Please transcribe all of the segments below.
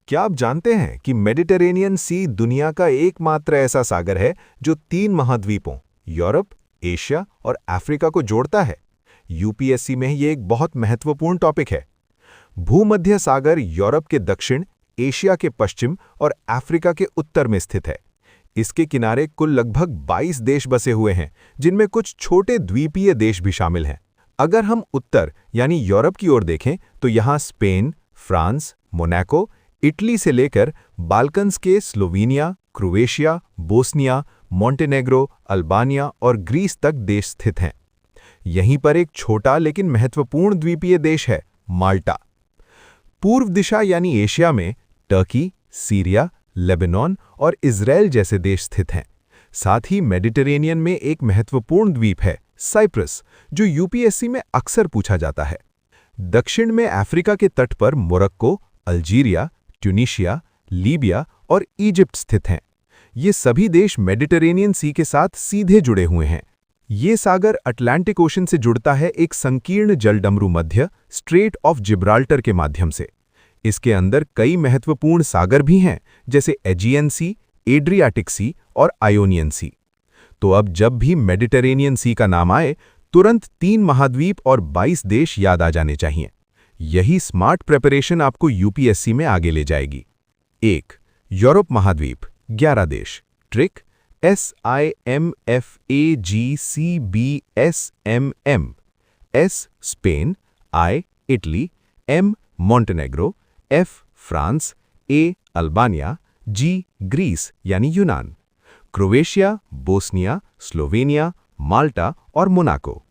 क्या आप जानते हैं कि मेडिटेरेनियन सी दुनिया का एकमात्र ऐसा सागर है जो 3 महाद्वीपों यूरोप, एशिया और अफ्रीका को जोड़ता है? यूपीएससी में ये एक बहुत महत्वपूर्ण टॉपिक है। भूमध्य सागर यूरोप के दक्षिण, एशिया के पश्चिम और अफ्रीका के उत्तर में स्थित है। इसके किनारे कुल लगभग 22 देश बसे हुए हैं, जिनमें कुछ छोटे द्वीपीय देश भी शामिल हैं। अगर हम उत्तर यानी यूरोप की ओर देखें तो यहाँ स्पेन, फ्रांस, मोनाको, इटली से लेकर बाल्कन्स के Slovenia, Croatia, Bosnia, Montenegro, Albania और ग्रीस तक देश स्थित हैं। यहीं पर एक छोटा लेकिन महत्वपूर्ण द्वीपीय देश है, माल्टा। पूर्व दिशा यानी एशिया में टर्की, सीरिया, लेबनान और इजराइल जैसे देश स्थित हैं। साथ ही मेडिटेरेनियन में एक महत्वपूर्ण द्वीप है, साइप्रस, जो यूपीएससी में अक्सर पूछा जाता है। दक्षिण में अफ्रीका के तट पर मोरक्को, अल्जीरिया, ट्यूनीशिया, लीबिया और इजिप्ट स्थित हैं। ये सभी देश मेडिटेरेनियन सी के साथ सीधे जुड़े हुए हैं। ये सागर अटलांटिक ओशन से जुड़ता है एक संकीर्ण जलडमरू मध्य, स्ट्रेट ऑफ जिब्राल्टर के माध्यम से। इसके अंदर कई महत्वपूर्ण सागर भी हैं, जैसे एजियन सी, एड्रियाटिक सी और आयोनियन सी। तो अब जब भी मेडिटेरेनियन सी का नाम आए, तुरंत 3 महाद्वीप और 22 देश याद आ जाने चाहिए। यही स्मार्ट प्रिपरेशन आपको यूपीएससी में आगे ले जाएगी। 1. यूरोप महाद्वीप 11 देश। Trick SIMFAGCBSMM। S Spain, I Italy, M Montenegro, F France, A Albania, G Greece यानी यूनान, क्रोएशिया, बोस्निया, स्लोवेनिया, माल्टा और मोनाको।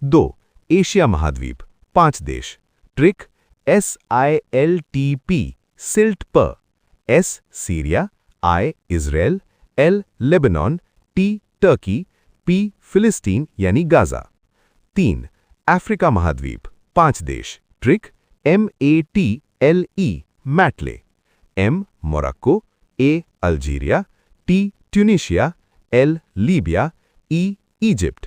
2. एशिया महाद्वीप 5 देश। ट्रिक SILTP सिल्ट प। S Syria, I Israel, L Lebanon, T Turkey, P फिलिस्तीन यानी Gaza. 3. Africa महाद्वीप 5 देश। Trick MATLE मैटले। M Morocco, A Algeria, T Tunisia, L Libya, E Egypt.